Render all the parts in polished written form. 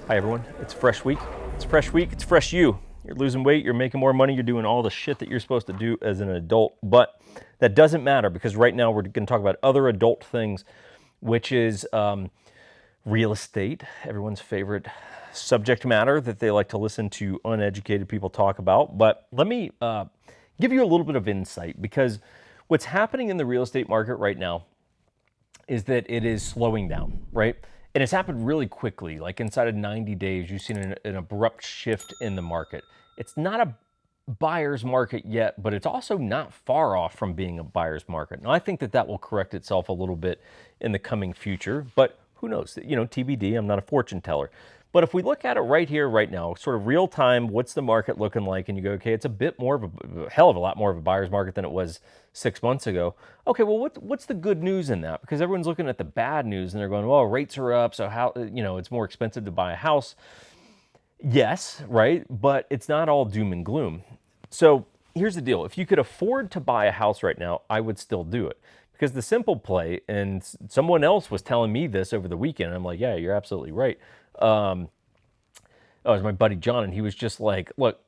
Hi everyone, it's Fresh Week. It's Fresh Week, it's Fresh You. You're losing weight, you're making more money, you're doing all the shit that you're supposed to do as an adult. But that doesn't matter because right now we're going to talk about other adult things, which is real estate, everyone's favorite subject matter that they like to listen to uneducated people talk about. But let me give you a little bit of insight because what's happening in the real estate market right now is that it is slowing down, right? And it's happened really quickly. Like inside of 90 days, you've seen an abrupt shift in the market. It's not a buyer's market yet, but it's also not far off from being a buyer's market. Now, I think that that will correct itself a little bit in the coming future, but who knows? You know, TBD, I'm not a fortune teller. But if we look at it right here, right now, sort of real time, what's the market looking like? And you go, okay, it's a bit more of a hell of a lot more of a buyer's market than it was 6 months ago. Okay, well, what's the good news in that? Because everyone's looking at the bad news and they're going, well, rates are up, so how, it's more expensive to buy a house. Yes, right? But it's not all doom and gloom. So here's the deal. If you could afford to buy a house right now, I would still do it. Because the simple play, and someone else was telling me this over the weekend, I'm like, yeah, you're absolutely right. Oh, it was my buddy John, and he was just like, look,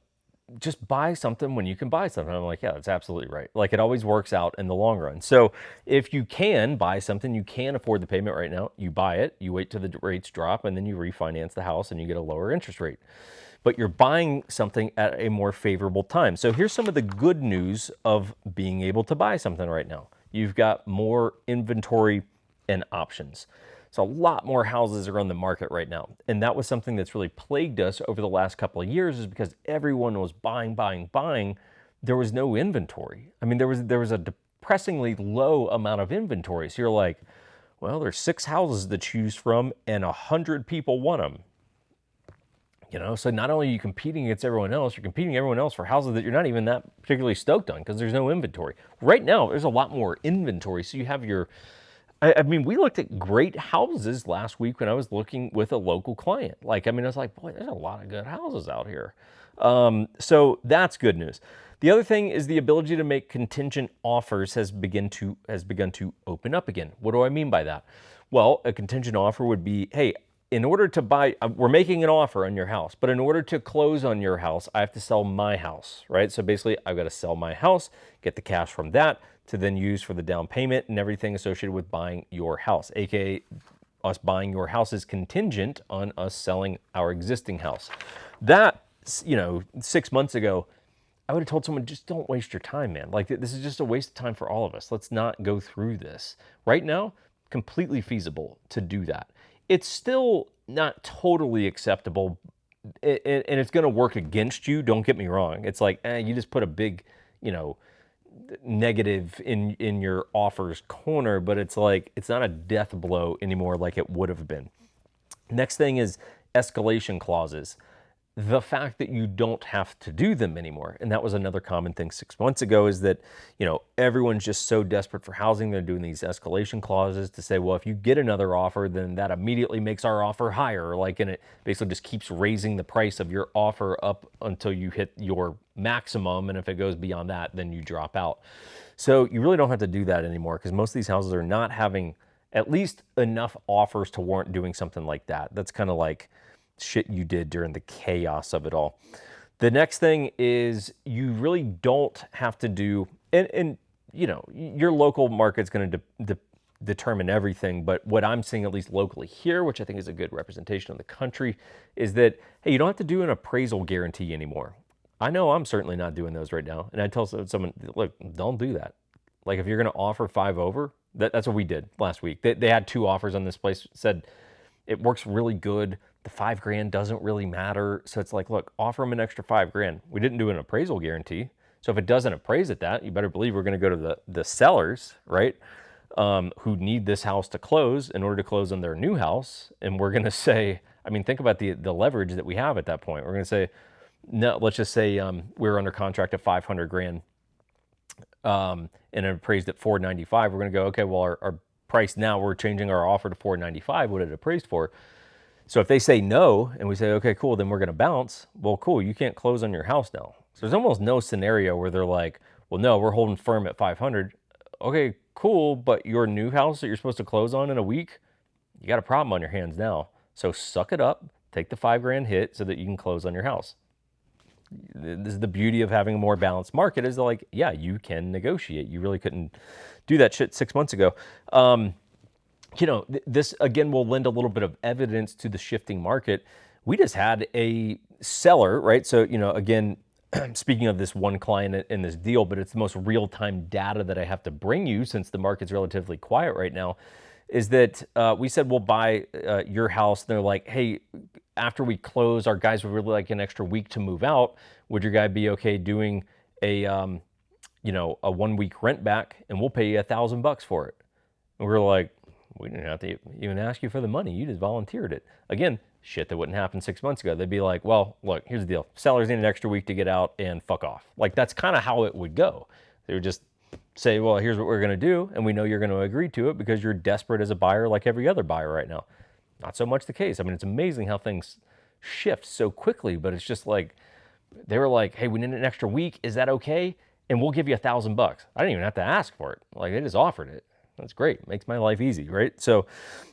just buy something when you can buy something. I'm like, yeah, that's absolutely right. Like it always works out in the long run. So if you can buy something, you can afford the payment right now, you buy it, you wait till the rates drop, and then you refinance the house and you get a lower interest rate. But you're buying something at a more favorable time. So here's some of the good news of being able to buy something right now. You've got more inventory and options. So a lot more houses are on the market right now. And that was something that's really plagued us over the last couple of years is because everyone was buying, buying, buying. There was no inventory. I mean, there was a depressingly low amount of inventory. So you're like, well, there's 6 houses to choose from and 100 people want them. So not only are you competing against everyone else, you're competing everyone else for houses that you're not even that particularly stoked on because there's no inventory. Right now, there's a lot more inventory. So you have I mean, we looked at great houses last week when I was looking with a local client. I was like, boy, there's a lot of good houses out here. So that's good news. The other thing is the ability to make contingent offers has begun to open up again. What do I mean by that? Well, a contingent offer would be, hey, in order to buy, we're making an offer on your house, but in order to close on your house, I have to sell my house, right? So basically, I've got to sell my house, get the cash from that to then use for the down payment and everything associated with buying your house, aka us buying your house is contingent on us selling our existing house. That, 6 months ago, I would have told someone, just don't waste your time, man. Like, this is just a waste of time for all of us. Let's not go through this. Right now, completely feasible to do that. It's still not totally acceptable, and it's going to work against you. Don't get me wrong. It's like, you just put a big, negative in your offers corner, but it's like, it's not a death blow anymore like it would have been. Next thing is escalation clauses. The fact that you don't have to do them anymore. And that was another common thing 6 months ago is that, everyone's just so desperate for housing. They're doing these escalation clauses to say, well, if you get another offer, then that immediately makes our offer higher. And it basically just keeps raising the price of your offer up until you hit your maximum. And if it goes beyond that, then you drop out. So you really don't have to do that anymore because most of these houses are not having at least enough offers to warrant doing something like that. That's kind of like shit you did during the chaos of it all. The next thing is you really don't have to do, and your local market's going to determine everything, but what I'm seeing at least locally here, which I think is a good representation of the country, is that, hey, you don't have to do an appraisal guarantee anymore. I know I'm certainly not doing those right now. And I tell someone, look, don't do that. Like if you're going to offer 5 over, that's what we did last week. They had 2 offers on this place, said it works really good. The $5,000 doesn't really matter. So it's like, look, offer them an extra $5,000. We didn't do an appraisal guarantee. So if it doesn't appraise at that, you better believe we're going to go to the sellers, right? Who need this house to close in order to close on their new house. And we're going to say, I mean, think about the leverage that we have at that point. We're going to say, no, let's just say we're under contract at $500,000 and it appraised at $495. We're going to go, okay, well, our price now, we're changing our offer to $495, what it appraised for. So if they say no, and we say, okay, cool, then we're going to bounce. Well, cool, you can't close on your house now. So there's almost no scenario where they're like, well, no, we're holding firm at 500. Okay, cool, but your new house that you're supposed to close on in a week, you got a problem on your hands now. So suck it up, take the 5 grand hit so that you can close on your house. This is the beauty of having a more balanced market, is like, yeah, you can negotiate. You really couldn't do that shit 6 months ago. You know, this again will lend a little bit of evidence to the shifting market. We just had a seller, right? So, you know, again, speaking of this one client in this deal, but it's the most real-time data that I have to bring you since the market's relatively quiet right now, is that we said we'll buy your house. And they're like, hey, after we close, our guys would really like an extra week to move out. Would your guy be okay doing a, you know, a 1 week rent back, and we'll pay you $1,000 for it? And we're like, we didn't have to even ask you for the money. You just volunteered it. Again, shit that wouldn't happen 6 months ago. They'd be like, well, look, here's the deal. Sellers need an extra week to get out and fuck off. Like, that's kind of how it would go. They would just say, well, here's what we're going to do. And we know you're going to agree to it because you're desperate as a buyer like every other buyer right now. Not so much the case. I mean, it's amazing how things shift so quickly, but it's just like, they were like, hey, we need an extra week. Is that okay? And we'll give you $1,000. I didn't even have to ask for it. Like, they just offered it. That's great. Makes my life easy, right? So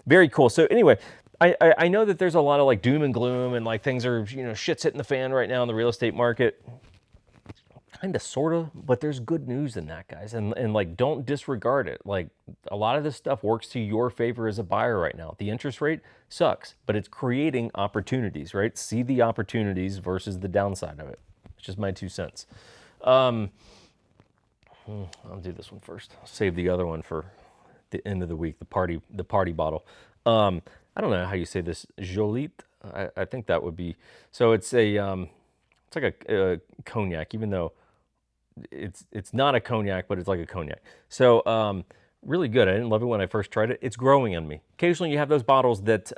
very cool. So anyway, I know that there's a lot of like doom and gloom and like things are, you know, shit's hitting the fan right now in the real estate market. Kind of, sort of, but there's good news in that, guys. And like, don't disregard it. Like, a lot of this stuff works to your favor as a buyer right now. The interest rate sucks, but it's creating opportunities, right? See the opportunities versus the downside of it. It's just my 2 cents. I'll do this one first. I'll save the other one for the end of the week, the party bottle. I don't know how you say this, Jolite. I think that would be, so it's a, it's like a cognac, even though it's not a cognac, but it's like a cognac. So really good. I didn't love it when I first tried it. It's growing on me. Occasionally you have those bottles that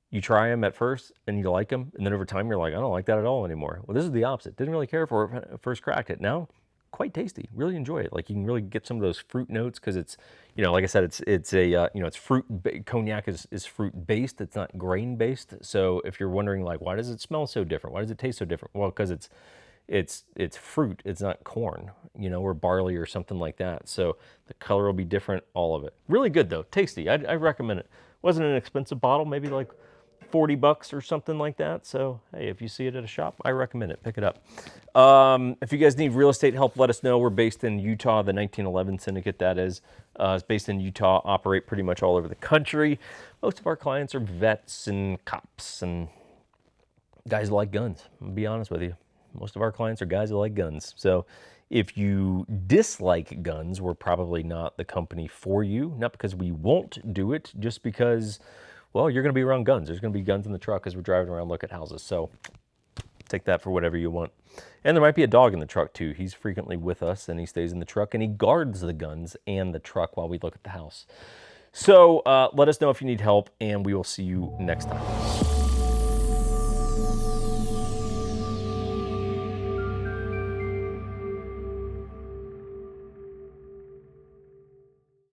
you try them at first and you like them, and then over time you're like, I don't like that at all anymore. Well, this is the opposite. Didn't really care for it when I first cracked it. Now, quite tasty. Really enjoy it. Like, you can really get some of those fruit notes because it's, you know, like I said, it's a, you know, it's fruit. Cognac is fruit based. It's not grain based. So if you're wondering like, why does it smell so different? Why does it taste so different? Well, because it's fruit. It's not corn, you know, or barley or something like that. So the color will be different. All of it. Really good though. Tasty. I recommend it. Wasn't an expensive bottle. Maybe like $40 or something like that. So, hey, if you see it at a shop, I recommend it. Pick it up. If you guys need real estate help, let us know. We're based in Utah, the 1911 Syndicate, that is. It's based in Utah, operate pretty much all over the country. Most of our clients are vets and cops and guys who like guns. I'll be honest with you. Most of our clients are guys who like guns. So if you dislike guns, we're probably not the company for you. Not because we won't do it, just because, well, you're going to be around guns. There's going to be guns in the truck as we're driving around, look at houses. So take that for whatever you want. And there might be a dog in the truck too. He's frequently with us and he stays in the truck and he guards the guns and the truck while we look at the house. So let us know if you need help and we will see you next time.